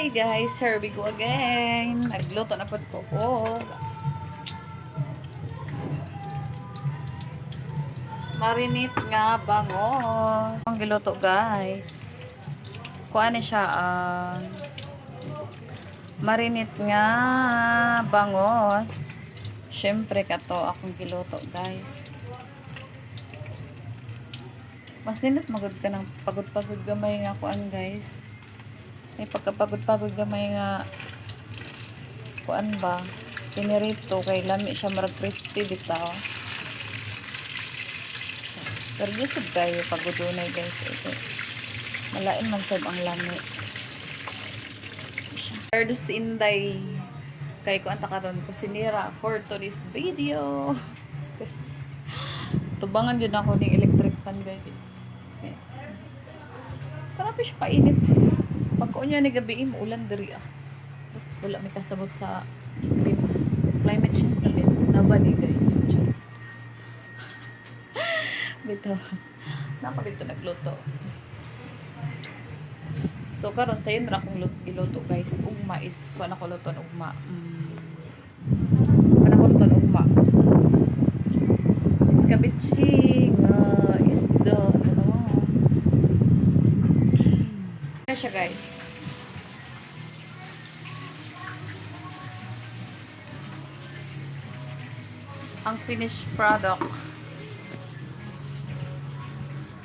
Hi guys, here we go again. Nagluto na po ko. Marinate nga bangos. Ang giluto guys. Kuha ni siya marinate nga bangos. Syempre kato akong giluto guys. Mas nindot magod ka ng pagod-pagod gamay nga kuan guys. May pagkapagod-pagod gamay nga kuan ba pinirito kay lami siya marag crispy bitaw. Pero gusto kayo pagodunay guys ito. Malain man sab ang lami. Erdus inday kay ko anta karon kusinira for today's video. Tubangan din ako ng electric fan guys. Grabe siya painit. Pagkunya ni gabi ulan diri wala may kasabot sa climate change na nabali guys. Bitaw. Nako dito nagluto. So karon sayon ra akong giluto guys. Ugma is kuan ako luton ugma. Kuan ako luton ugma. Iskabitsi isda ano. Ano siya guys? Ang finished product.